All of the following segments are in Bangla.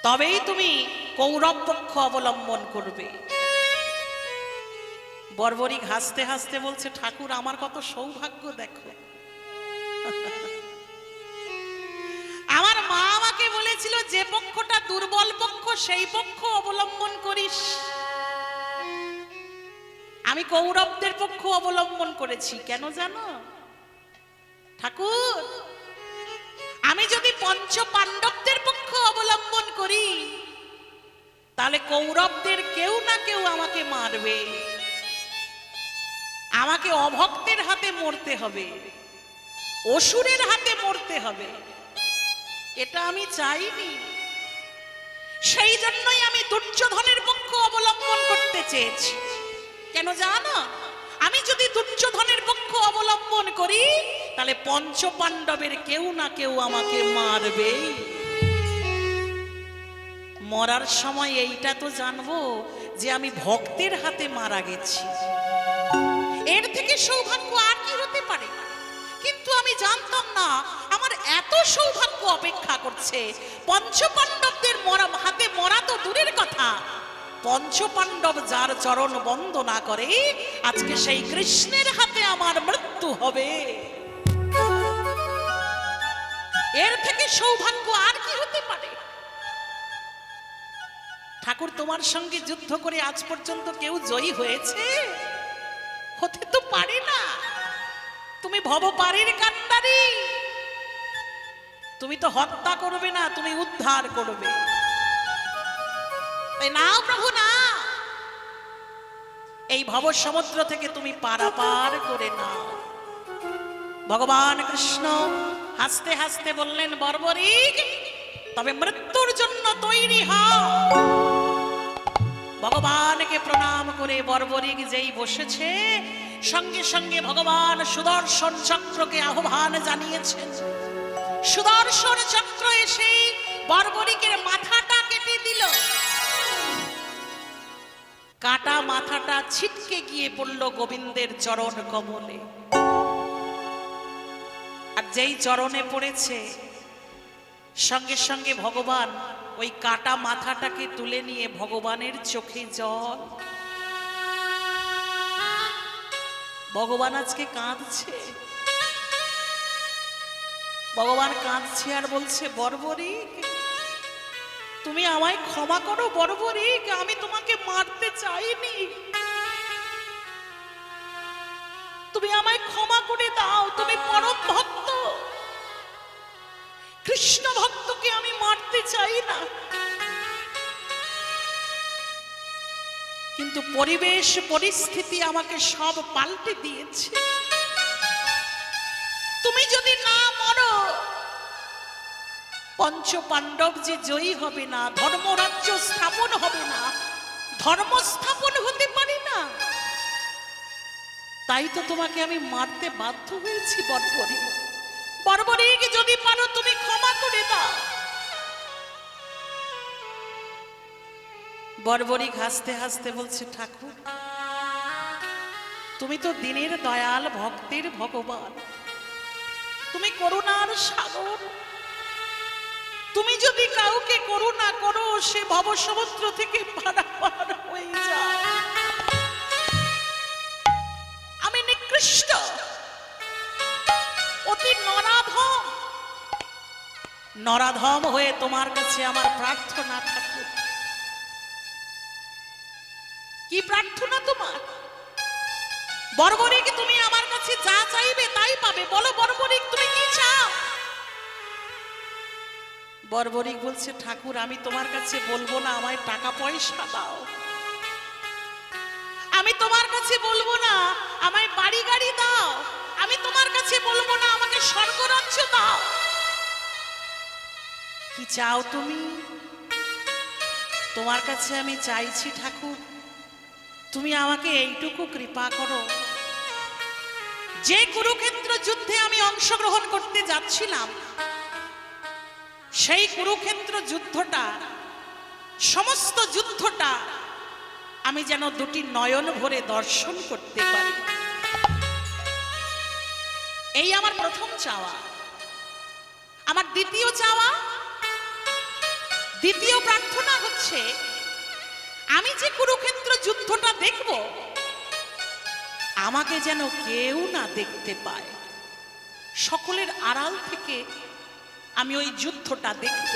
তবেই তুমি কৌরব পক্ষ অবলম্বন করবে। বর্বরিক হাসতে হাসতে বলছে, ঠাকুর আমার কত সৌভাগ্য দেখো। আমার মা আমাকে বলেছিল যে পক্ষটা দুর্বল পক্ষ সেই পক্ষ অবলম্বন করিস। আমি কৌরবদের পক্ষ অবলম্বন করেছি। কেন জানো ঠাকুর? আমি যদি পঞ্চ পাণ্ডবদের পক্ষ অবলম্বন করি তাহলে কৌরবদের কেউ না কেউ আমাকে মারবে, আমাকে অভক্তের হাতে মরতে হবে, অসুরের হাতে মরতে হবে। এটা আমি চাইনি। সেই জন্যই আমি দুর্যোধনের পক্ষ অবলম্বন করতে চেয়েছি। কেন জানো? আমি যদি দুর্যোধনের পক্ষ অবলম্বন করি তাহলে পঞ্চ পাণ্ডবের কেউ না কেউ আমাকে মারবে। মরার সময় এইটা তো জানবো যে আমি ভক্তের হাতে মারা গেছি। এর থেকে সৌভাগ্য আর কি হতে পারে? কিন্তু আমি জানতাম না আমার এত সৌভাগ্য অপেক্ষা করছে। পঞ্চপাণ্ডবদের হাতে মরা তো দূরের কথা, পঞ্চপাণ্ডব যার চরণ বন্দনা করে আজকে সেই কৃষ্ণের হাতে আমার মৃত্যু হবে। এর থেকে সৌভাগ্য আর কি হতে পারে? ঠাকুর তোমার সঙ্গে যুদ্ধ করে আজ পর্যন্ত কেউ জয়ী হয়েছে? হতে তো পারে না। তুমি ভবপারের কান্ডারি, তুমি তো হত্যা করবে না, তুমি উদ্ধার করবে। তাই নাও প্রভু না, এই ভব সমুদ্র থেকে তুমি পারাপার করে নাও। ভগবান কৃষ্ণ হাসতে হাসতে বললেন, বর্বরিক তবে মৃত্যুর জন্য তৈরি হও। ভগবানকে প্রণাম করে বর্বরিক যেই বসেছে সঙ্গে সঙ্গে ভগবান সুদর্শন চক্রকে আহ্বান জানিয়েছেন। সুদর্শন চক্র এসে বর্বরিকের মাথাটা কেটে দিল। কাটা মাথাটা ছিটকে গিয়ে পড়ল গোবিন্দের চরণ কমলে। আর যেই চরণে পড়েছে সঙ্গে সঙ্গে ভগবান ওই কাটা মাথাটাকে তুলে নিয়ে ভগবানের চোখে জল। ভগবান আজকে কাঁদছে। ভগবান কাঁদছে আর বলছে, বর্বরিক তুমি আমায় ক্ষমা করো। বর্বরিক আমি তোমাকে মারতে চাইনি, তুমি আমায় ক্ষমা করে দাও। তুমি পরম ভক্ত, কৃষ্ণ ভক্তকে আমি মারতে চাই না। কিন্তু পরিবেশ পরিস্থিতি আমাকে সব পাল্টে দিয়েছে। তুমি যদি না মরো পঞ্চ পাণ্ডব যে জয়ী হবে না, ধর্মরাজ্য স্থাপন হবে না, ধর্ম স্থাপন হতে পারে না। তাই তো তোমাকে আমি মারতে বাধ্য হয়েছি। বর্বরিক বর্বরিক যদি পারো তুমি ক্ষমা করে দাও। বর্বরিক হাসতে হাসতে বলছে, ঠাকুর তুমি তো দিনের দয়াল, ভক্তের ভগবান, তুমি করুণার সাগর। তুমি যদি কাউকে করুণা করো সে ভব সমুদ্র থেকে পারাপার হয়ে যায়। আমি নিকৃষ্ট, অতি নরাধম, নরাধম হয়ে তোমার কাছে আমার প্রার্থনা থাকে। কি প্রার্থনা তোমার? বর্বরিক তুমি আমার কাছে যা চাইবে তাই পাবে। বলো বর্বরিক তুমি কি চাও? বর্বরিক বলছে, ঠাকুর আমি তোমার কাছে বলবো না আমায় টাকা পয়সা দাও, আমি তোমার কাছে বলবো না আমায় বাড়ি গাড়ি দাও, আমি তোমার কাছে বলবো না আমাকে স্বর্গরাজ্য দাও। কি চাও তুমি? তোমার কাছে আমি চাইছি ঠাকুর তুমি আমাকে এইটুকু কৃপা করো, যে কুরুক্ষেত্র যুদ্ধে আমি অংশগ্রহণ করতে যাচ্ছিলাম সেই কুরুক্ষেত্র যুদ্ধটা, সমস্ত যুদ্ধটা আমি যেন দুটি নয়ন ভরে দর্শন করতে পারি। এই আমার প্রথম চাওয়া। আমার দ্বিতীয় চাওয়া, দ্বিতীয় প্রার্থনা হচ্ছে, আমি যে কুরুক্ষেত্র যুদ্ধটা দেখব, আমাকে যেন কেউ না দেখতে পায়, সকলের আড়াল থেকে আমি ওই যুদ্ধটা দেখব।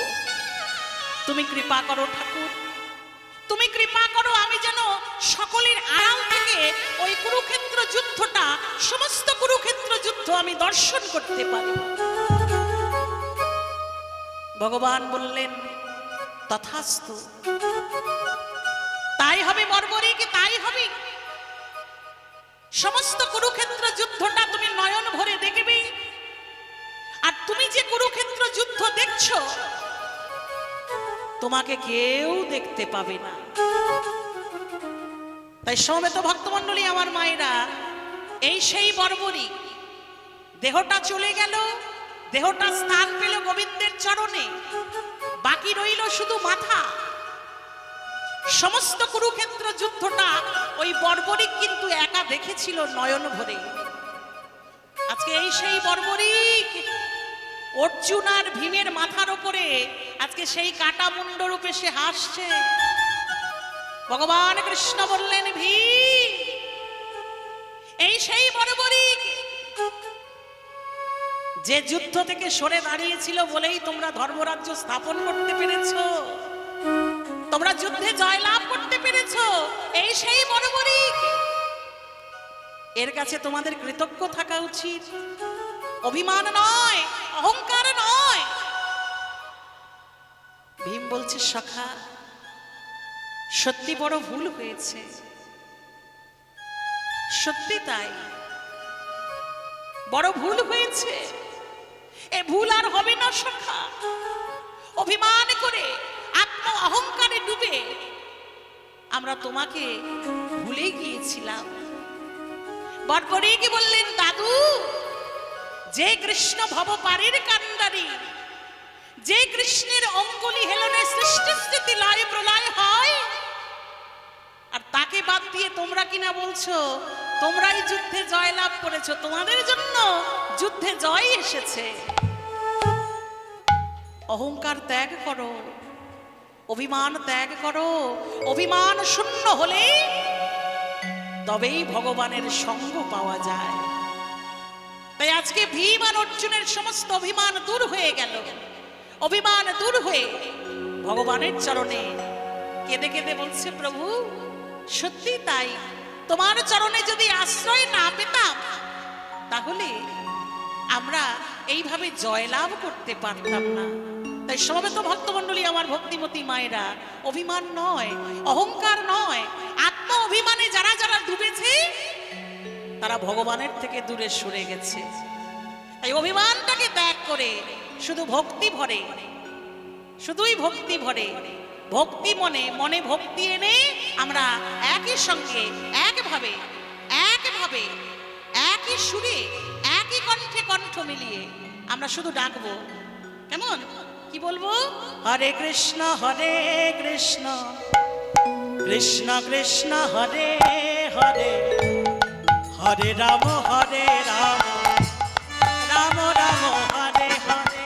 তুমি কৃপা করো ঠাকুর, তুমি কৃপা করো, আমি যেন সকলের আড়াল থেকে ওই কুরুক্ষেত্র যুদ্ধটা, সমস্ত কুরুক্ষেত্র যুদ্ধ আমি দর্শন করতে পারি। ভগবান বললেন তথাস্তু, তাই হবে বর্বরিক, তাই হবে। সমস্ত কুরুক্ষেত্র যুদ্ধটা তুমি নয়ন ভরে দেখবে, আর তুমি যে কুরুক্ষেত্র যুদ্ধ দেখছো, তোমাকে কেউ দেখতে পাবে না। তাই সমবেত ভক্তমণ্ডলী, আমার মায়েরা, এই সেই বর্বরী, দেহটা চলে গেল, দেহটা স্থান পেল গোবিন্দের চরণে, বাকি রইল শুধু মাথা। সমস্ত কুরুক্ষেত্র যুদ্ধটা ওই বর্বরী কিন্তু একা দেখেছিল নয়ন ভরে। আজকে এই সেই বর্বরী অর্জুন আর ভীমের মাথার উপরে আজকে সেই কাটা মুন্ড রূপে সে হাসছে। ভগবান কৃষ্ণ বললেন, ভীম, এই সেই বর্বরী যে যুদ্ধ থেকে সরে দাঁড়িয়েছিল বলেই তোমরা ধর্মরাজ্য স্থাপন করতে পেরেছো, তোমরা যুদ্ধে জয়লাভ করতে পেরেছো। এই সেই বর্বরী, এর কাছে তোমাদের কৃতজ্ঞ থাকা উচিত, অভিমান নয়, অহংকার নয়। ভীম বলছে, সখা, সত্যি বড় ভুল হয়েছে। সত্যি তাই, বড় ভুল হয়েছে। এ ভুল আর হবে না সখা। অভিমান করে, আত্ম অহংকারে ডুবে আমরা তোমাকে ভুলে গিয়েছিলাম। বর্বরী কি বললেন, দাদু, যে কৃষ্ণ ভবপারের কান্ডারি, যে কৃষ্ণের অঙ্গুলি হেলনে সৃষ্টি স্থিতি লয় প্রলয় হয়, আর তাকে বাদ দিয়ে তোমরা কিনা বলছো তোমরাই যুদ্ধে জয়লাভ করেছো, তোমাদের জন্য যুদ্ধে জয় এসেছে। অহংকার ত্যাগ করো, অভিমান ত্যাগ করো। অভিমান শূন্য হলে তবেই ভগবানের সঙ্গ পাওয়া যায়। তাই আজকে ভীম আর অর্জুনের সমস্ত অভিমান দূর হয়ে গেল। অভিমান দূর হয়ে ভগবানের চরণে কেঁদে কেঁদে বলছে, প্রভু, সত্যি তাই, তোমার চরণে যদি আশ্রয় না পেতাম তাহলে আমরা এইভাবে জয়লাভ করতে পারতাম না। তাই সমবেত ভক্তমণ্ডলী, আমার ভক্তিমতী মায়েরা, অভিমান নয়, অহংকার নয়, আত্ম অভিমানে যারা যারা ডুবেছে তারা ভগবানের থেকে দূরে সরে গেছে। তাই অভিমানটাকে ত্যাগ করে শুধু ভক্তি ভরে, শুধুই ভক্তি ভরে, ভক্তি মনে মনে ভক্তি এনে আমরা একই সঙ্গে একভাবে একভাবে একই সুরে একই কণ্ঠে কণ্ঠ মিলিয়ে আমরা শুধু ডাকবো। কেমন? কি বলবো? হরে কৃষ্ণ কৃষ্ণ কৃষ্ণ হরে হরে, হরে রাম রাম রাম হরে হরে,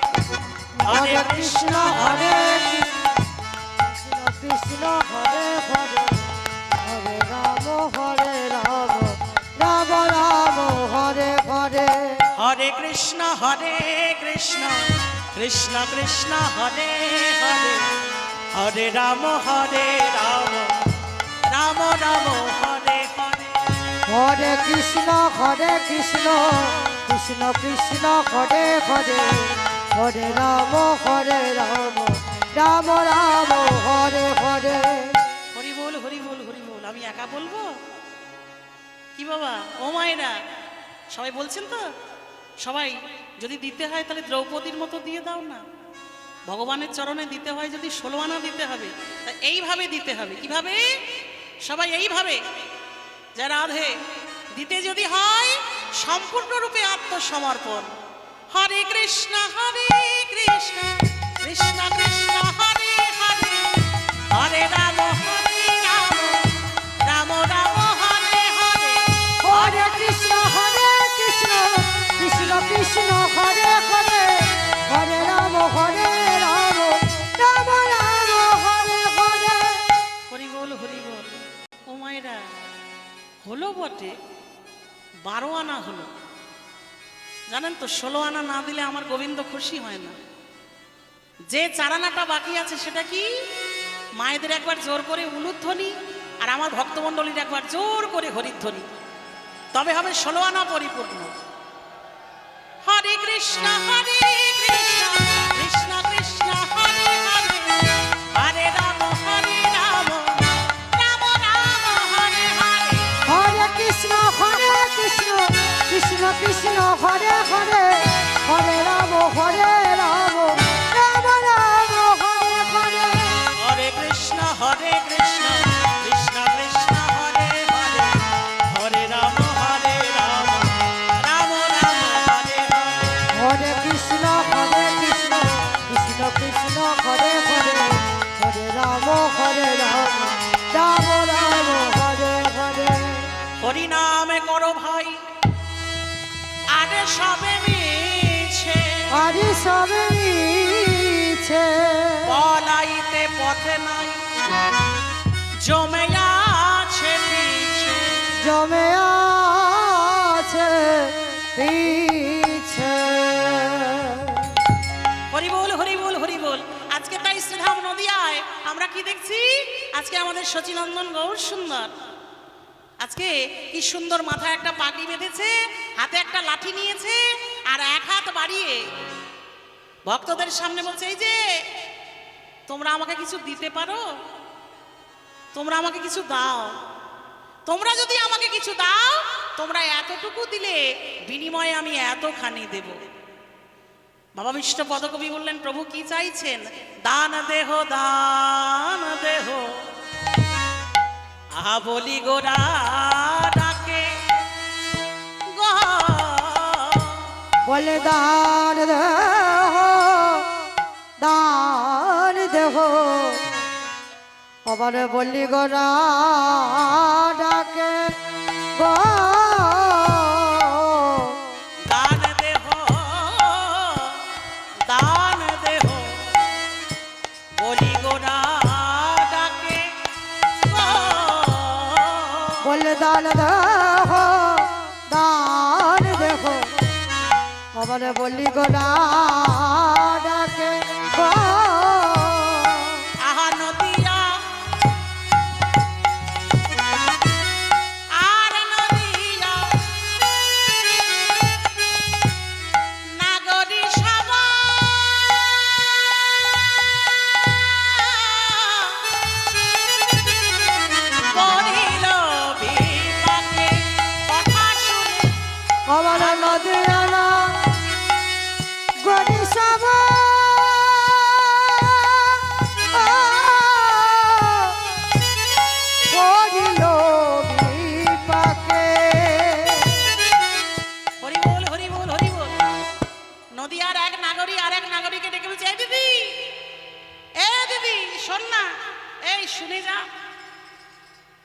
হরে কৃষ্ণ কৃষ্ণ হরে হরে, হরে রাম রাম রাম হরে হরে, হরে কৃষ্ণ কৃষ্ণ কৃষ্ণ হরে হরে, হরে রাম রাম রাম হরে হরে, হরে কৃষ্ণ কৃষ্ণ কৃষ্ণ হরে হরে, হরে রাম রাম রাম হরে হরে। হরি বল হরি বল হরি বল। আমি একা বলবো কি বাবা? ও মায়েরা সবাই বলছেন তো? সবাই যদি দিতে হয় তাহলে দ্রৌপদীর মতো দিয়ে দাও না। ভগবানের চরণে দিতে হয় যদি 16 আনা দিতে হবে, তা এইভাবে দিতে হবে। কিভাবে? সবাই এইভাবে, যা রাধে দিতে যদি হয় সম্পূর্ণরূপে আত্মসমর্পণ। হরে কৃষ্ণ কৃষ্ণ কৃষ্ণ কৃষ্ণ হরে হরে, হরে রাম রাম রাম হরে হরে, হরে কৃষ্ণ কৃষ্ণ কৃষ্ণ কৃষ্ণ হরে হরে, হরে রাম রাম রাম বটে, 12 আনা হলো। জানেন তো 16 আনা না দিলে আমার গোবিন্দ খুশি হয় না। যে 4 আনাটা বাকি আছে সেটা কি? মায়েদের একবার জোর করে উলুধ্বনি, আর আমার ভক্তমণ্ডলীর একবার জোর করে হরিধ্বনি, তবে হবে 16 আনা পরিপূর্ণ। হরে কৃষ্ণ কৃষ্ণ কৃষ্ণ হরে হরে, হরে রাম রাম রাম হরে হরে। হরে কৃষ্ণ কৃষ্ণ কৃষ্ণ হরে হরে, হরে রাম রাম রাম হরে হরে। হরে কৃষ্ণ কৃষ্ণ কৃষ্ণ হরে হরে, হরে রাম রাম রাম হরে হরে। হরে কৃষ্ণ কৃষ্ণ কৃষ্ণ হরে হরে, হরে রাম রাম রাম হরে হরে। হরি নামে করো ভাই আরে সবে মিছে, আরে সবে মিছে, বলাইতে পথে নাই জমে আছে পিছে। জমে আছে পিছে। হরি বল হরি বল হরি বল। আজকে তাই শ্রীধাম নদিয়ায় আমরা কি দেখছি? আজকে আমাদের শচীনন্দন গৌর সুন্দর আজকে কি সুন্দর মাথায় একটা পাগড়ি বেঁধেছে, হাতে একটা লাঠি নিয়েছে, আর এক হাত বাড়িয়ে ভক্তদের সামনে বলছে, এই যে তোমরা আমাকে কিছু দিতে পারো, তোমরা আমাকে কিছু দাও, তোমরা যদি আমাকে কিছু দাও, তোমরা এতটুকু দিলে বিনিময়ে আমি এতখানি দেব। বাবা বিষ্ণু পদকবি বললেন, প্রভু কি চাইছেন? দান দেহ দান দেহ, আহা বলি গোরা ডাকে গো। বলে দান দেহ দান দেহ, আবার বলি গোরা ডাকে গো। দান দেহ দান দেহ, বলি গোরা ডাকে গো। বলে দান দেহ দান দেহ, আবার বলি গোরা ডাকে গো। আহা নদিয়া আর নদিয়া, নাগরী সভা পড়িল বিপাকে, কথা শুনে আমার নদিয়ানা গরি সব পড়িল বিপাকে। হরি বল হরি বল হরি বল। নদিয়ার এক নাগরী আর এক নাগরীকে ডেকে বলছে, এই দিদি, এ দিদি শোন না, এই শুনে যা।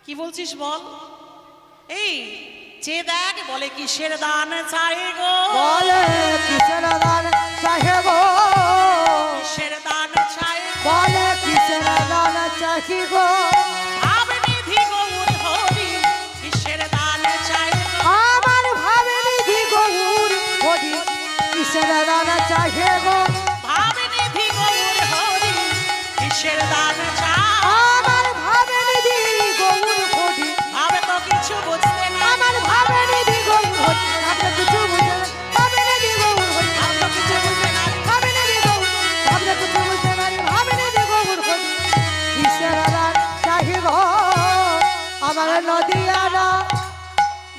কি বলছিস বল? এই যে দেখ, বলে কিসের দান চাই গো, বলে কিসের দান চাহে গো, কিসের দান চাই গো, বলে কিসের দান চাহি গো। ভাবে নিধি গৌর হরি, কিসের দান চাই গো, আমার ভাবে নিধি গৌর হরি, কিসের দান চাহে গো। ভাবে নিধি গৌর হরি, কিসের দান চাই। আমার ভাবে নিধি গৌর হরি, ভাবে তো কিছু বুঝতে না, আমার ভাবে নিধি গৌর হরি, আপনি কিছু বুঝেন ভাবে নিধি গৌর হরি, ভাবে তো কিছু বুঝতে না। ভাবে নিধি গৌর, আপনি কিছু বুঝেন ভাবে নিধি গৌর হরি, কিসের দান চাহি গো। আমার নদিয়ানা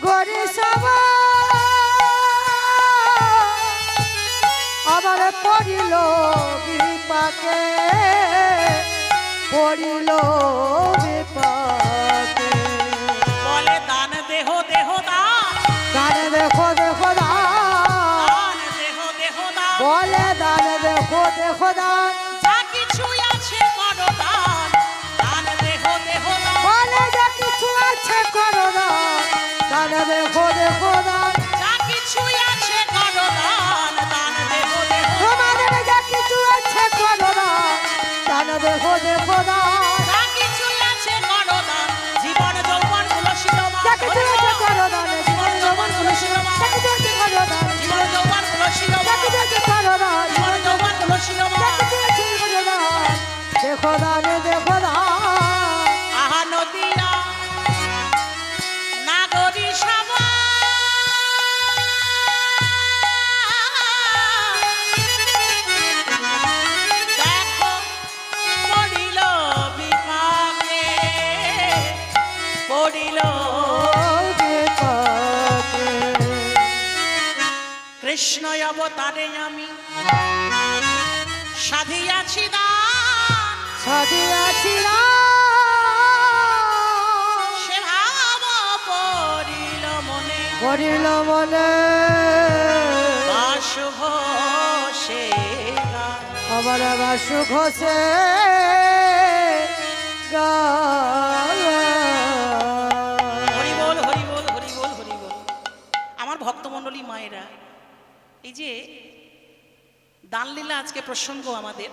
গরি সব আমার পড়িল বিপাকে, পড়িল বিপাকে। বলে দান দেহ দেহ দান, দান দেখো দেখো দান, দান দেহ দেহ দান, বলে দান দেখো দেখো দান, যা কিছু আছে করো দান, দান দেহ দেহ দান, বলে যা কিছু আছে করো দান, দান দেখো দেখো দান, যা কিছু আছে করো দান, দান দেহ দেহ, তোমাদের যা কিছু আছে করো দান, দান দেখো দেখো দান, যা কিছু আছে করো দান, জীবন যৌবন তুলসী যা কিছু আছে করদান জীবন যৌবন তুলসী রমা দেখে দিয়েছে করদান জীবন যৌবন তুলসী রমা দেখে দিয়েছে করদান জীবন যৌবন তুলসী রমা দেখে দিয়েছে করদান দেখো দান দেখো দান আহা নদিয়া নাগরী সভা দেখো পড়িল বিপাকে পড়িল কৃষ্ণ অবতারে আমি সাধিয়াছি দান সে ভাব পড়িল মনে পড়িল মনে বাসুভ সে গান। আমার বাসু ঘষে হরিবোল হরিবোল হরিবোল হরিবোল। আমার ভক্তমণ্ডলী মায়েরা, এই যে দানলীলা আজকে প্রসঙ্গ আমাদের,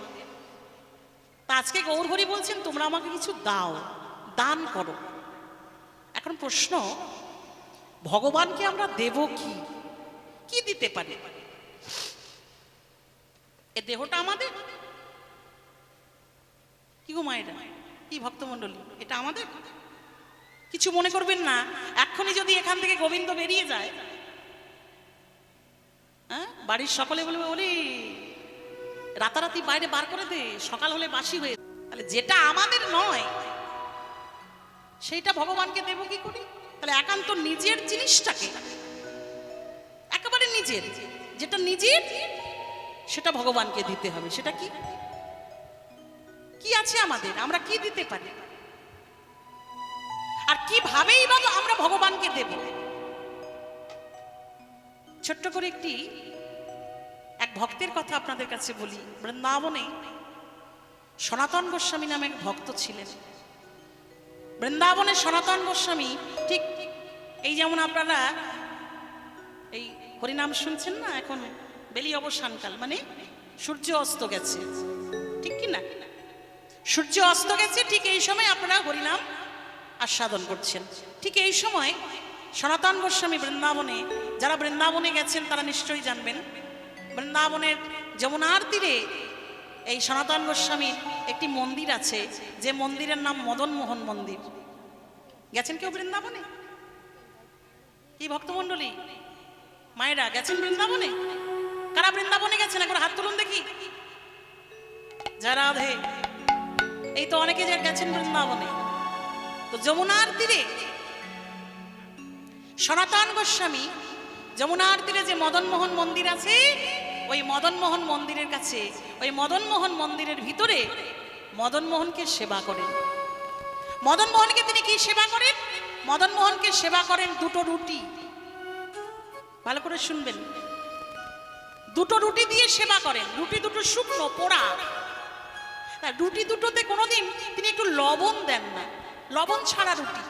তা আজকে গৌর হরি বলছেন তোমরা আমাকে কিছু দাও, দান করো। এখন প্রশ্ন, ভগবানকে আমরা দেব কি? কি দিতে পারি? এ দেহটা আমাদের? কি গো মায়েরা, কি ভক্তমণ্ডলী, এটা আমাদের? কিছু মনে করবেন না, এক্ষুনি যদি এখান থেকে গোবিন্দ বেরিয়ে যায়, হ্যাঁ, বাড়ির সকলে বলবে বলি রাতারাতি বাইরে বার করে দে, সকাল হলে বাসি হয়ে। তাহলে যেটা আমাদের নয় সেইটা ভগবানকে দেব কি করি? তাহলে একান্ত নিজের জিনিসটাকে, একেবারে নিজের, যেটা নিজের সেটা ভগবানকে দিতে হবে। সেটা কি? কি আছে আমাদের? আমরা কি দিতে পারি? আর কিভাবেই বা আমরা ভগবানকে দেব? ছোট্ট করে এক ভক্তের কথা আপনাদের কাছে বলি। বৃন্দাবনে সনাতন গোস্বামী নামে এক ভক্ত ছিলেন। বৃন্দাবনে সনাতন গোস্বামী ঠিক এই যেমন আপনারা এই হরিনাম শুনছেন না, এখন বেলি অবসানকাল, মানে সূর্য অস্ত গেছে, ঠিক কি না? সূর্য অস্ত গেছে, ঠিক এই সময় আপনারা হরিনাম আস্বাদন করছেন। ঠিক এই সময় সনাতন গোস্বামী বৃন্দাবনে, যারা বৃন্দাবনে গেছেন তারা নিশ্চয়ই জানবেন, বৃন্দাবনের যমুনার তীরে এই সনাতন গোস্বামীর একটি মন্দির আছে, যে মন্দিরের নাম মদন মোহন মন্দির। গেছেন কেউ বৃন্দাবনে? কি ভক্তমণ্ডলী মায়েরা গেছেন বৃন্দাবনে? কারা বৃন্দাবনে গেছেন একবার হাত তুলুন দেখি। যারা রাধে, এই তো অনেকে যে গেছেন বৃন্দাবনে। তো যমুনার তীরে সনাতন গোস্বামী যমুনার তীরে যে মদন মোহন মন্দির আছে, ওই মদন মোহন মন্দিরের কাছে, ওই মদন মোহন মন্দিরের ভিতরে মদন মোহনকে সেবা করেন। মদন মোহনকে তিনি কি সেবা করেন? মদন মোহনকে সেবা করেন দুটো রুটি। ভালো করে শুনবেন, দুটো রুটি দিয়ে সেবা করেন। রুটি দুটো শুকনো পোড়া, রুটি দুটোতে কোনোদিন তিনি একটু লবণ দেন না, লবণ ছাড়া রুটি।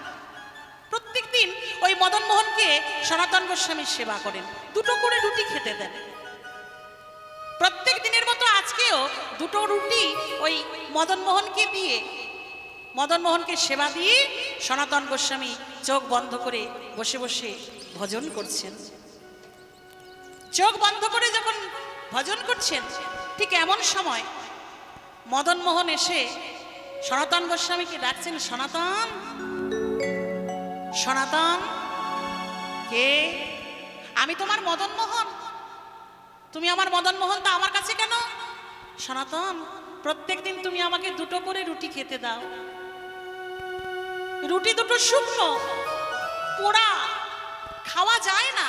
প্রত্যেক দিন ওই মদন মোহনকে সনাতন গোস্বামী সেবা করেন, দুটো করে রুটি খেতে দেন। প্রত্যেক দিনের মতো আজকেও দুটো রুটি ওই মদন মোহনকে দিয়ে, মদন মোহনকে সেবা দিয়ে সনাতন গোস্বামী চোখ বন্ধ করে বসে বসে ভজন করছেন। চোখ বন্ধ করে যখন ভজন করছেন, ঠিক এমন সময় মদন মোহন এসে সনাতন গোস্বামীকে ডাকছেন, সনাতন, সনাতন। কে? আমি তোমার মদন মোহন। তুমি আমার মদন মোহন, তা আমার কাছে কেন? সনাতন, প্রত্যেকদিন তুমি আমাকে দুটো করে রুটি খেতে দাও। রুটি দুটো শুকনো পোড়া, খাওয়া যায় না,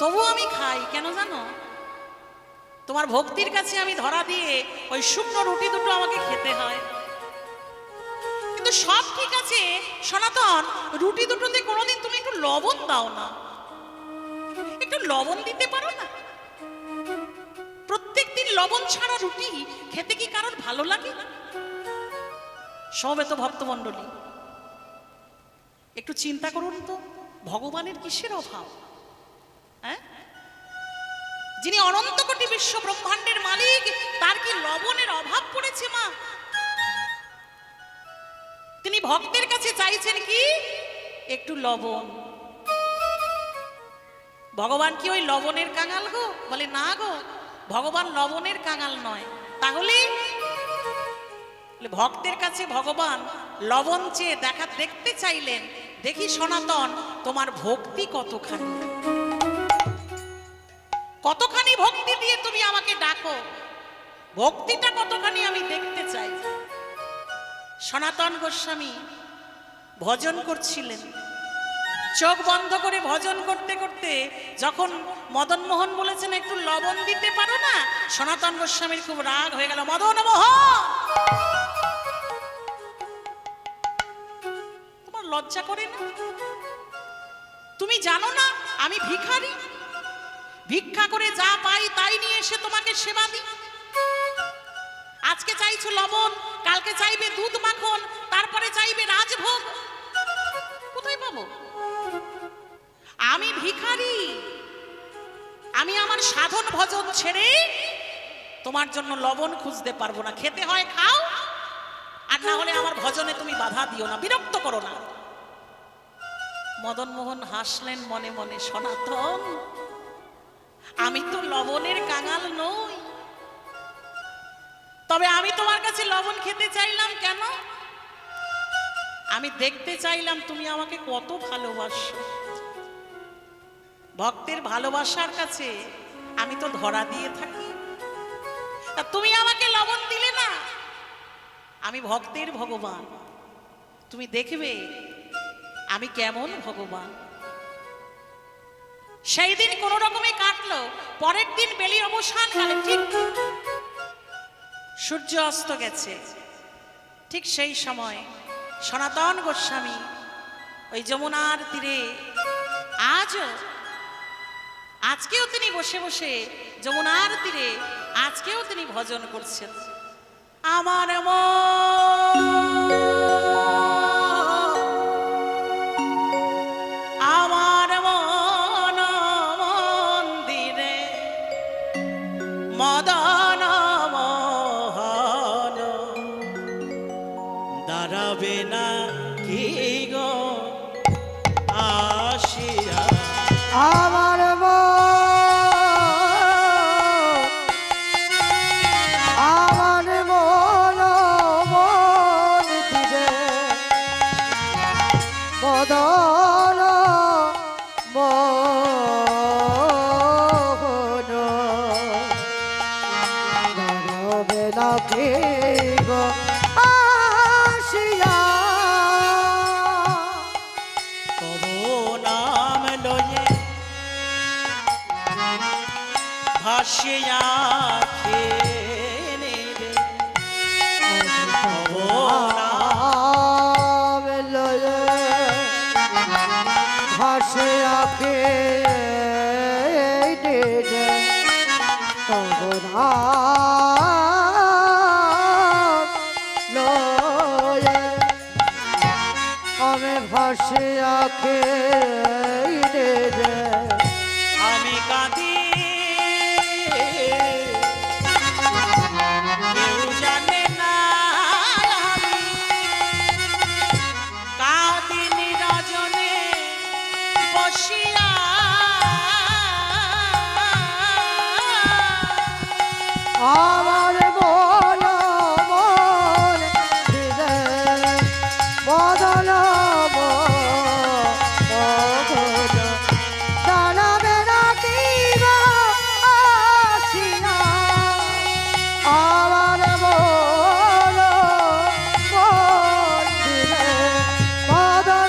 তবু আমি খাই। কেন জানো? তোমার ভক্তির কাছে আমি ধরা দিয়ে ওই শুকনো রুটি দুটো আমাকে খেতে হয়। কিন্তু সব ঠিক আছে সনাতন, রুটি দুটোতে কোনোদিন তুমি একটু লবণ দাও না, একটু লবণ দিতে পারো না? প্রত্যেকদিন লবণ ছাড়া রুটি খেতে কি কারোর ভালো লাগে? সমবেত ভক্তমণ্ডলী, একটু চিন্তা করুন তো, ভগবানের কিসের অভাব? হ্যাঁ, যিনি অনন্ত কোটি বিশ্ব ব্রহ্মাণ্ডের মালিক, তার কি লবণের অভাব পড়েছে মা? তিনি ভক্তের কাছে চাইছেন কি? একটু লবণ। ভগবান কি ওই লবণের কাঙাল গো? বলে না গো, ভগবান লবণের কাঙাল নয়। তাহলে ভক্তের কাছে ভগবান লবণ চেয়ে দেখতে চাইলেন, দেখি সনাতন তোমার ভক্তি কতখানি, কতখানি ভক্তি দিয়ে তুমি আমাকে ডাকো, ভক্তিটা কতখানি আমি দেখতে চাই। সনাতন গোস্বামী ভজন করছিলেন, চোখ বন্ধ করে ভজন করতে করতে যখন মদন মোহন বলেছেন একটু লবণ দিতে পারো না, সনাতন গোস্বামীর খুব রাগ হয়ে গেল। মদন মোহন, তোমার লজ্জা করে না? তুমি জানো না আমি ভিখারি, ভিক্ষা করে যা পাই তাই নিয়ে এসে তোমাকে সেবা দিই। আজকে চাইছো লবণ, কালকে চাইবে দুধ মাখন, তারপরে চাইবে রাজভোগ। কোথায় পাবো? আমি ভিখারি, আমি আমার সাধন ভজন ছেড়ে তোমার জন্য লবণ খুঁজতে পারবো না। খেতে হয় খাও, আর না হলে আমার ভজনে তুমি বাধা দিও না, বিরক্ত করো না। মদন মোহন হাসলেন মনে মনে, সনাতন আমি তো লবণের কাঙাল নই, তবে আমি তোমার কাছে লবণ খেতে চাইলাম কেন? আমি দেখতে চাইলাম তুমি আমাকে কত ভালোবাসো। ভক্তের ভালোবাসার কাছে আমি তো ধরা দিয়ে থাকি, তা তুমি আমাকে লবণ দিলে না। আমি ভক্তের ভগবান, তুমি দেখবে আমি কেমন ভগবান। সেই দিন কোন রকমে কাটলো। পরের দিন বেলি অবসান কালে, ঠিক সূর্য অস্ত গেছে, ঠিক সেই সময় সনাতন গোস্বামী ওই যমুনার তীরে আজকেও তিনি বসে বসে যমুনার তীরে আজকেও তিনি ভজন করছেন। আমার আমার মন মন্দিরে মদন মোহন দাঁড়াবে না কি গো আসিয়া। আমার মন দিবে মদন মোহন দাঁড়াবে না কে গো আসিয়া। নাম লয়ে ভাসিয়া ভাসে আখে আমি ভাসে আখে আমি কাঁদি কেউ জানে না, আমি কাঁদি নিরজনে বসিয়া। আমার মন দিলে মদন জানাবে না কি গো আসিয়া। আমার মন দিলে মদন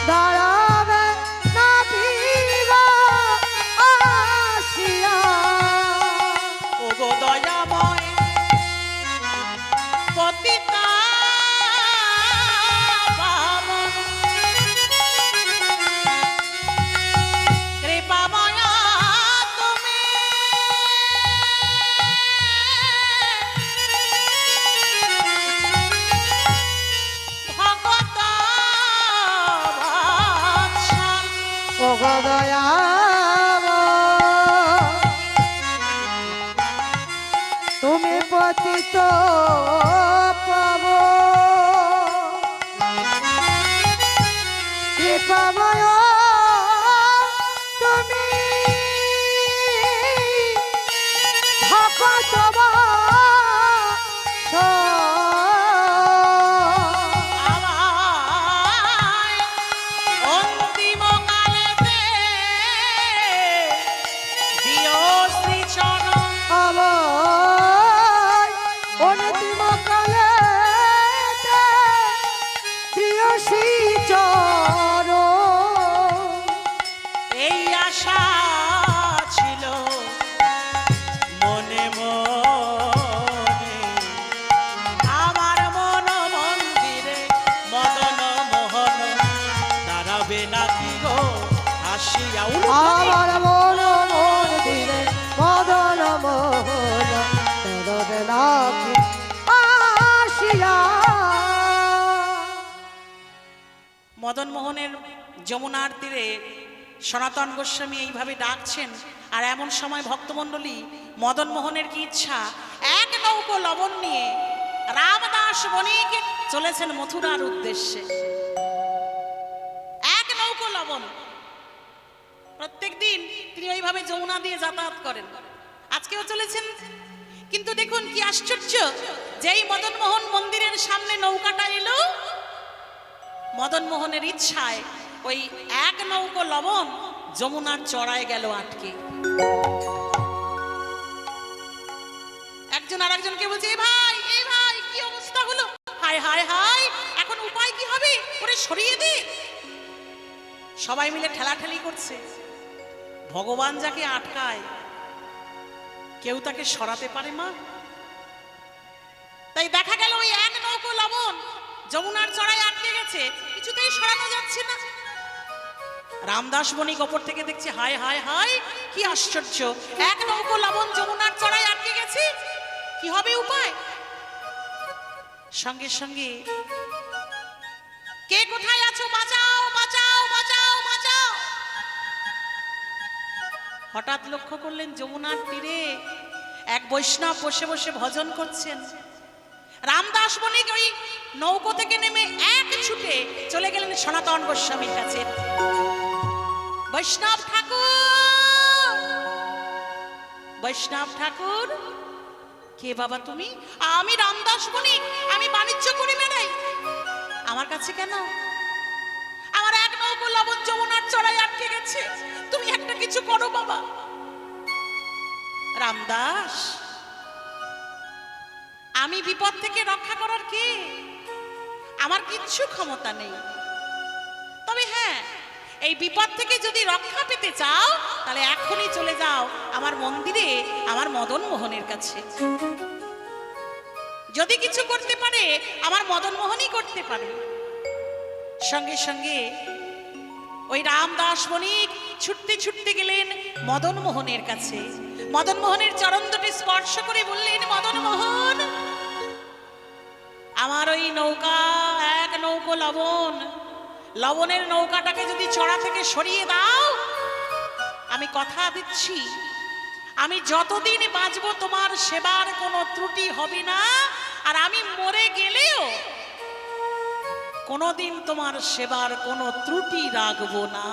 দাঁড়াবে না কি গো আসিয়া। ও গো দয়াময় পতিতা পাবন কৃপাময় তুমি, ভগত বৎসল ও গো দয়া তুমি পতিত পাবন সময় তুমি ভকত আমায় অন্তিম কালেতে দিও শ্রীচরণ। আমার অন্তিম কালে প্রিয় শ্রীচরণ এই আশা ছিল মনে মনে, আমার মন মন্দিরে মদন মোহন দাঁড়াবে নাকি গো আসিয়া। আমার মন মন্দিরে মদন মোহন তবে নাকি আসিয়া। মদন মোহনের যমুনার তীরে সনাতন গোস্বামী এইভাবে ডাকছেন, আর এমন সময় ভক্তমণ্ডলী মদন মোহনের কি ইচ্ছা, এক নৌকো লবণ নিয়ে রামদাস বণিক চলেছেন মথুরার উদ্দেশ্যে। এক নৌকো লবণ, প্রত্যেক দিন তিনি ওইভাবে যমুনা দিয়ে যাতায়াত করেন, আজকেও চলেছেন। কিন্তু দেখুন কি আশ্চর্য, যেই মদন মোহন মন্দিরের সামনে নৌকাটা এলো, মদন মোহনের ইচ্ছায় ওই এক নৌকো লবণ যমুনার চড়ায় গেল আটকে। একজন আর একজনকে বলছে, এই ভাই কি অবস্থা হলো, হায় হায় হায়, এখন উপায় কি হবে, ওরে সরিয়ে দে। সবাই মিলে ঠেলাঠেলি করছে। ভগবান যাকে আটকায় কেউ তাকে সরাতে পারে মা? তাই দেখা গেল ওই এক নৌকো লবণ যমুনার চড়ায় আটকে গেছে, কিছুতেই সরানো যাচ্ছে না। রামদাস বণিক ওপর থেকে দেখছে, হায় হায় হায়, কি আশ্চর্য, এক নৌকো লবণ যমুনার চড়ায় আটকে গেছে, কি হবে উপায়? সঙ্গে সঙ্গে, কে কোথায় আছো, বাঁচাও বাঁচাও বাঁচাও বাঁচাও। হঠাৎ লক্ষ্য করলেন যমুনার তীরে এক বৈষ্ণব বসে বসে ভজন করছেন। রামদাস বণিক ওই নৌকো থেকে নেমে এক ছুটে চলে গেলেন সনাতন গোস্বামীর কাছে। বৈষ্ণব ঠাকুর, বৈষ্ণব ঠাকুর, কে বাবা তুমি? আমি রামদাস বণিক, আমি বাণিজ্য করি বেড়াই। আমার কাছে কেন? আমার এক নৌকো লবণ যমুনার চড়াই আটকে গেছে, তুমি একটা কিছু করো বাবা। রামদাস, আমি বিপদ থেকে রক্ষা করার কে? আমার কিচ্ছু ক্ষমতা নেই, তবে হ্যাঁ, এই বিপদ থেকে যদি রক্ষা পেতে চাও তাহলে এখনই চলে যাও আমার মন্দিরে, আমার মদন মোহনের কাছে। যদি কিছু করতে পারে আমার মদন মোহনই করতে পারে। সঙ্গে সঙ্গে ওই রামদাস বণিক ছুটতে ছুটতে গেলেন মদন মোহনের কাছে। মদন মোহনের চরণ দুটি স্পর্শ করে বললেন, মদন মোহন, আমার ওই নৌকা, এক নৌকো লবণ, লবণের নৌকাটাকে যদি চড়া থেকে সরিয়ে দাও, আমি কথা দিচ্ছি আমি যতদিন বাঁচবো তোমার সেবার কোনো ত্রুটি হবে না, আর আমি মরে গেলেও কোনোদিন তোমার সেবার কোনো ত্রুটি রাখবো না।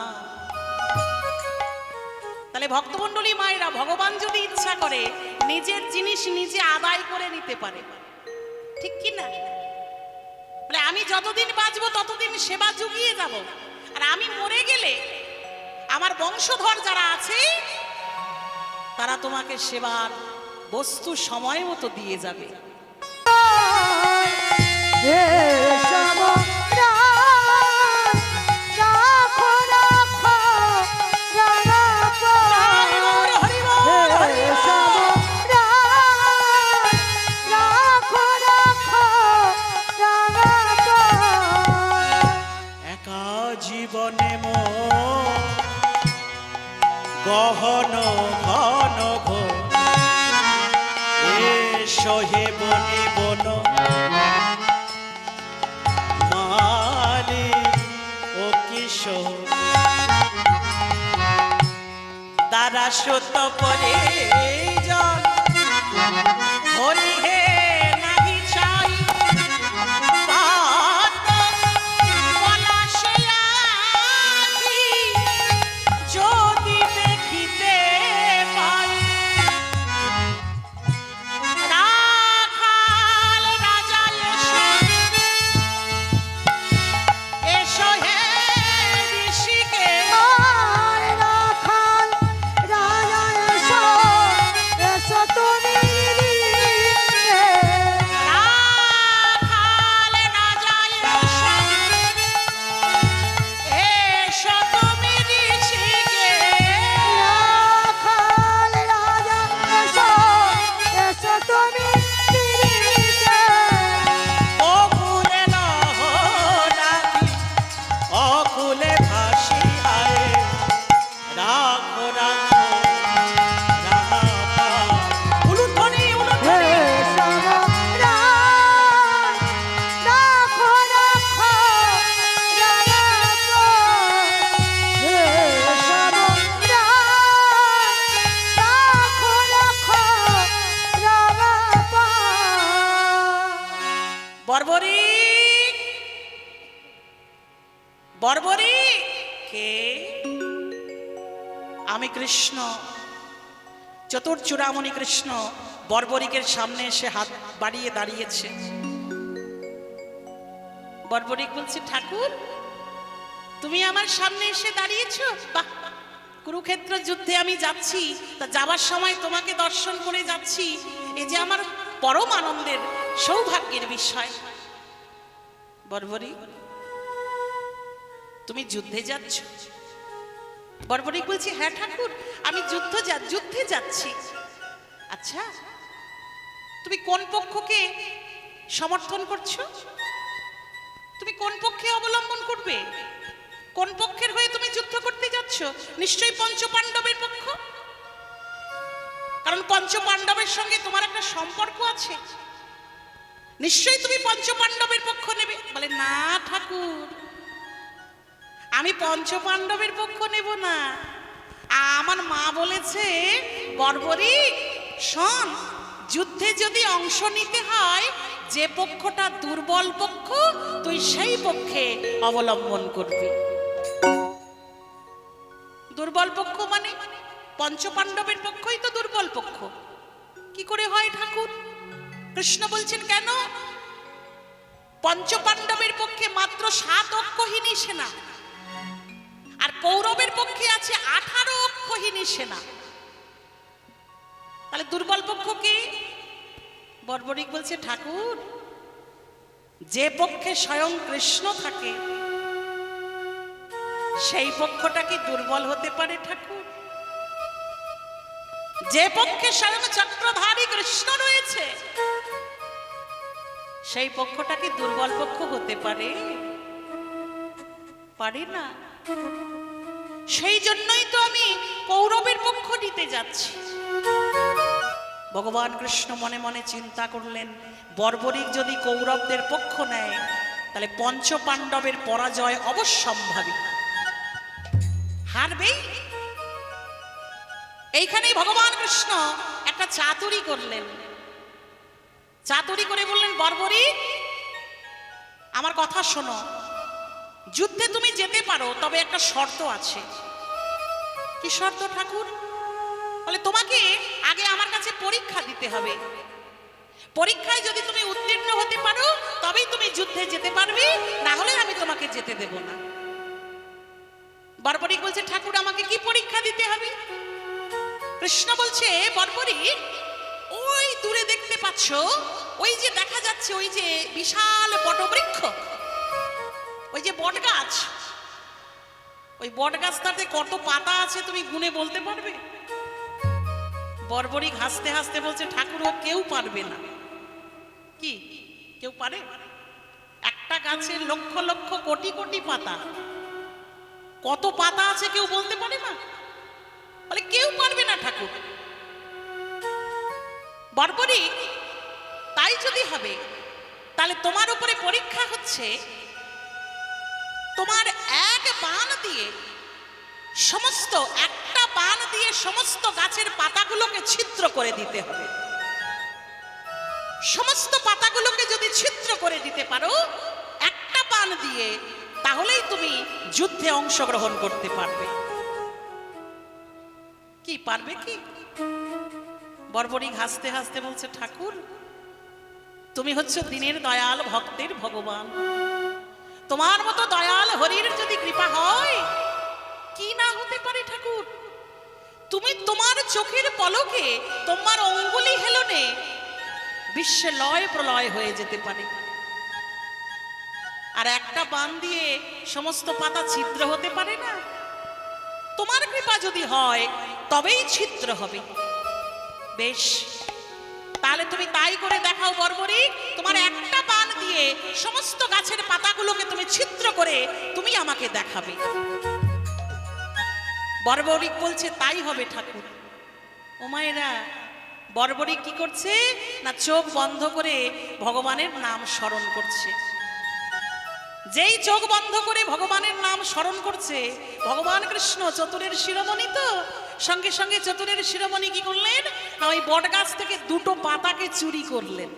তাহলে ভক্তমণ্ডলী মায়েরা, ভগবান যদি ইচ্ছা করে নিজের জিনিস নিজে আদায় করে নিতে পারে, ঠিক কি না? বলে আমি যতদিন বাঁচবো ততদিন সেবা জুগিয়ে যাব, আর আমি মরে গেলে আমার বংশধর যারা আছে তারা তোমাকে সেবার বস্তু সময় মতো দিয়ে যাবে। জীবনে গহন ঘন ঘো সহে বনে বন মারে ও কিশোর তারা সত পরে জন হরি হে নাহি চাই পাত পলাশে বর্বরিক, বর্বরিক। কে? আমি কৃষ্ণ, চতুর্চূড়ামণি কৃষ্ণ বর্বরিকের সামনে এসে হাত বাড়িয়ে দাঁড়িয়েছে। বর্বরিক বলছে, ঠাকুর তুমি আমার সামনে এসে দাঁড়িয়েছো? বাহ, কুরুক্ষেত্র যুদ্ধে আমি যাচ্ছি, তা যাবার সময় তোমাকে দর্শন করে যাচ্ছি, এই যে আমার পরম আনন্দের সৌভাগ্যের বিষয়। বর্বরিক, তুমি যুদ্ধে যাচ্ছ? বর্বরিক বলছি, হ্যাঁ ঠাকুর, আমি যুদ্ধে যাচ্ছি। আচ্ছা, তুমি কোন পক্ষকে সমর্থন করছো? তুমি কোন পক্ষে অবলম্বন করবে? কোন পক্ষের হয়ে তুমি যুদ্ধ করতে যাচ্ছ? নিশ্চয়ই পঞ্চপাণ্ডবের পক্ষ, কারণ পঞ্চপাণ্ডবের সঙ্গে তোমার একটা সম্পর্ক আছে। নিশ্চয়ই তুমি পঞ্চপাণ্ডবের পক্ষ নেবে। বলে, না ঠাকুর, আমি পঞ্চপাণ্ডবের পক্ষ নেব না। আমার মা বলেছে, বর্বরিক শোন, যুদ্ধে যদি অংশ নিতে হয়, যে পক্ষটা দুর্বল পক্ষ তুই সেই পক্ষে অবলম্বন করবি। দুর্বল পক্ষ মানে পঞ্চপাণ্ডবের পক্ষই তো দুর্বল পক্ষ। কি করে হয় ঠাকুর? কৃষ্ণ বলছেন, কেন? পঞ্চপাণ্ডবের পক্ষে মাত্র 7 অক্ষহীনী সেনা, আর কৌরবের পক্ষে আছে 18 অক্ষহীনী সেনা। তাহলে দুর্বল পক্ষ কে? বর্বরিক বলছে, ঠাকুর যে পক্ষে স্বয়ং কৃষ্ণ থাকে সেই পক্ষটা কি দুর্বল হতে পারে ঠাকুর? যে পক্ষে স্বয়ং চক্রধারী কৃষ্ণ রয়েছে সেই পক্ষটা কি দুর্বল পক্ষ হতে পারে? পারে না। সেই জন্যই তো আমি কৌরবের পক্ষ নিতে যাচ্ছি। ভগবান কৃষ্ণ মনে মনে চিন্তা করলেন, বর্বরিক যদি কৌরবদের পক্ষ নেয় তাহলে পঞ্চপাণ্ডবের পরাজয় অবশ্যম্ভাবী, হারবেই। এইখানেই ভগবান কৃষ্ণ একটা চাতুরি করলেন। চাতুরি করে বললেন, বর্বরিক আমার কথা শোনো, যুদ্ধে তুমি যেতে পারো, তবে একটা শর্ত আছে। কি শর্ত ঠাকুর? বলে, তোমাকে আগে আমার কাছে পরীক্ষা দিতে হবে। পরীক্ষায় যদি তুমি উত্তীর্ণ হতে পারো তবেই তুমি যুদ্ধে যেতে পারবে, না হলে আমি তোমাকে যেতে দেব না। বর্বরিক বলছে, ঠাকুর আমাকে কি পরীক্ষা দিতে হবে? কৃষ্ণ বলছে, বর্বরিক ওই দূরে দেখতে পাচ্ছ, ওই যে দেখা যাচ্ছে ওই যে বিশাল বটবৃক্ষ, ওই যে বট গাছ, ওই বট গাছটাতে কত পাতা আছে তুমি গুনে বলতে পারবে? বর্বরিক হাসতে হাসতে বলছে, ঠাকুর ও কেউ পারবে না। কি কেউ পারে? একটা গাছে লক্ষ লক্ষ কোটি কোটি পাতা, কত পাতা আছে কেউ বলতে পারে না? বলে, কেউ পারবে না ঠাকুর। বর্বরিক তাই যদি হবে তাহলে তোমার উপরে পরীক্ষা হচ্ছে, তোমার একটা বাণ দিয়ে সমস্ত গাছের পাতাগুলোকে ছিদ্র করে দিতে হবে। সমস্ত পাতাগুলোকে যদি ছিদ্র করে দিতে পারো একটা বাণ দিয়ে, তাহলেই তুমি যুদ্ধে অংশগ্রহণ করতে পারবে। কি পারবে কি? বর্বরিক হাসতে হাসতে বলছে, ঠাকুর তুমি হচ্ছে দিনের দয়াল, ভক্তের ভগবান। তোমার মতো দয়াল হরির যদি কৃপা হয়, কি না হতে পারে ঠাকুর? তুমি তোমার চোখের পলকে, তোমার অঙ্গুলি হেলনে বিশ্বে লয় প্রলয় হয়ে যেতে পারে। আর একটা বাণ দিয়ে সমস্ত পাতা ছিদ্র হতে পারে না। তোমার কৃপা যদি হয় তবেই ছিদ্র হবে। বেশ, তাহলে তুমি তাই করে দেখাও বর্বরিক, তোমার একটা বাণ দিয়ে সমস্ত গাছের পাতাগুলোকে তুমি ছিদ্র করে তুমি আমাকে দেখাবে। বর্বরিক বলছে, তাই হবে ঠাকুর। ও মায়েরা, বর্বরিক কি করছে না, চোখ বন্ধ করে ভগবানের নাম স্মরণ করছে। যেই চোখ বন্ধ করে ভগবানের নাম স্মরণ করছে, ভগবান কৃষ্ণ চতুরের শিরোমণি, তো সঙ্গে সঙ্গে চতুরের শিরোমণি কি করলেন না, ওই বট গাছ থেকে দুটো পাতাকে চুরি করলেন।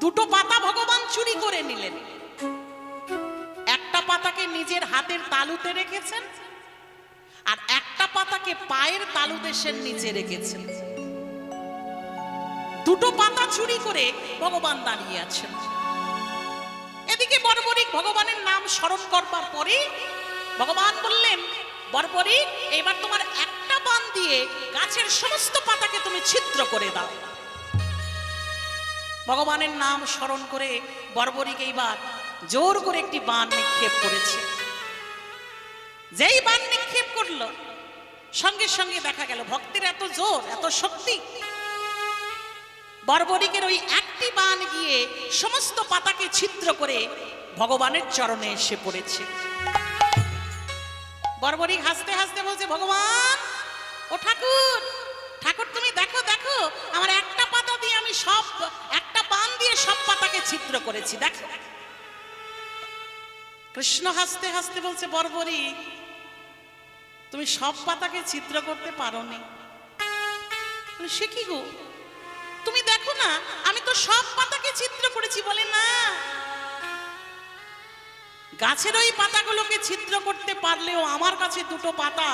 দুটো পাতা ভগবান চুরি করে নিলেন। একটা পাতাকে নিজের হাতের তালুতে রেখেছেন, আর একটা পাতাকে পায়ের তালুদেশের নিচে রেখেছেন। দুটো পাতা চুরি করে ভগবান দাঁড়িয়ে আছেন। এদিকে বর্বরিক ভগবানের নাম স্মরণ করবার পরে ভগবান বললেন, বর্বরিক, এবার তোমার একটা বাণ দিয়ে গাছের সমস্ত পাতাকে তুমি ছিদ্র করে দাও। ভগবানের নাম স্মরণ করে বর্বরিক এইবার জোর করে একটি বাণ নিক্ষেপ করেছে। যেই বাণ নিক্ষেপ করলো, সঙ্গে সঙ্গে দেখা গেল ভক্তের এত জোর, এত শক্তি, বর্বরিকের ওই একটি বাণ গিয়ে সমস্ত পাতাকে ছিদ্র করে ভগবানের চরণে এসে পড়েছে। বর্বরিক হাসতে হাসতে বলছে, ভগবান, ও ঠাকুর, ঠাকুর তুমি দেখো দেখো, আমার একটা পাতা দিয়ে আমি সব, একটা বাণ দিয়ে সব পাতাকে ছিদ্র করেছি, দেখো। কৃষ্ণ হাসতে হাসতে বলছে, বর্বরিক, তুমি সব পাতাকে ছিদ্র করতে পারোনি। সে কি গো, তুমি দেখো না, আমি তো সব পাতাকে ছিদ্র করেছি। বলে না, গাছের ওই পাতাগুলোকে ছিদ্র করতে পারলেও আমার কাছে দুটো পাতা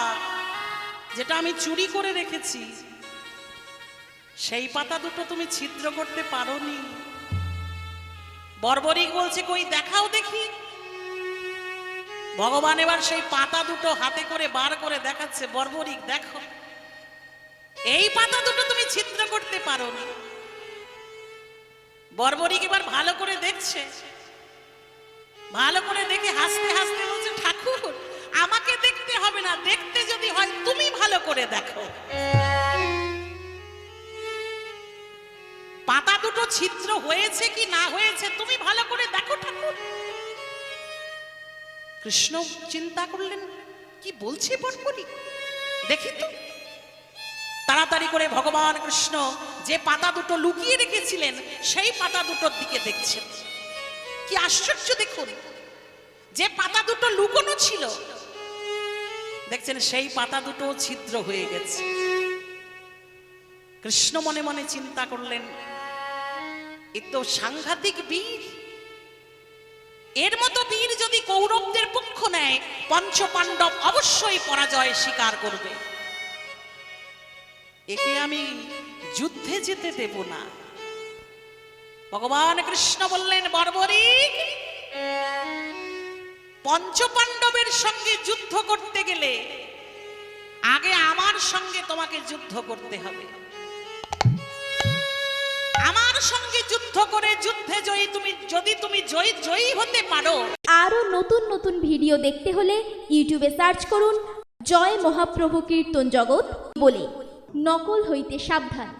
যেটা আমি চুরি করে রেখেছি, সেই পাতা দুটো তুমি ছিদ্র করতে পারোনি। বর্বরিক বলছে, কই দেখাও দেখি। ভগবান এবার সেই পাতা দুটো হাতে করে বার করে দেখাচ্ছে, বর্বরিক দেখো, এই পাতা দুটো তুমি ছিদ্র করতে পারোনি। বর্বরিক এবার ভালো করে দেখছে, ভালো করে দেখে হাসতে হাসতে বলছে, ঠাকুর, আমাকে দেখতে হবে না, দেখতে যদি হয় তুমি ভালো করে দেখো। পাতা দুটো ছিদ্র হয়েছে কি না হয়েছে তুমি ভালো করে দেখো ঠাকুর। কৃষ্ণ চিন্তা করলেন, কি বলছে বর্বরিক, দেখি তো। তাড়াতাড়ি করে ভগবান কৃষ্ণ যে পাতা দুটো লুকিয়ে রেখেছিলেন সেই পাতা দুটোর দিকে দেখছেন। কি আশ্চর্য দেখুন, যে পাতা দুটো লুকোনো ছিল, দেখছেন সেই পাতা দুটো ছিদ্র হয়ে গেছে। কৃষ্ণ মনে মনে চিন্তা করলেন, এ তো সাংঘাতিক বীর। এর মতো বীর যদি কৌরবদের পক্ষ নেয়, পঞ্চপাণ্ডব অবশ্যই পরাজয় স্বীকার করবে। একে আমি যুদ্ধে যেতে দেব না। ভগবান কৃষ্ণ বললেন, বর্বরিক, পঞ্চপাণ্ডবের সঙ্গে যুদ্ধ করতে গেলে আগে আমার সঙ্গে তোমাকে যুদ্ধ করতে হবে। আমার সঙ্গে যুদ্ধ করে যুদ্ধে জয়ী তুমি, যদি তুমি জয়ী হতে পারো। আরও নতুন নতুন ভিডিও দেখতে হলে ইউটিউবে সার্চ করুন জয় মহাপ্রভু কীর্তন জগৎ বলে। নকল হইতে সাবধান।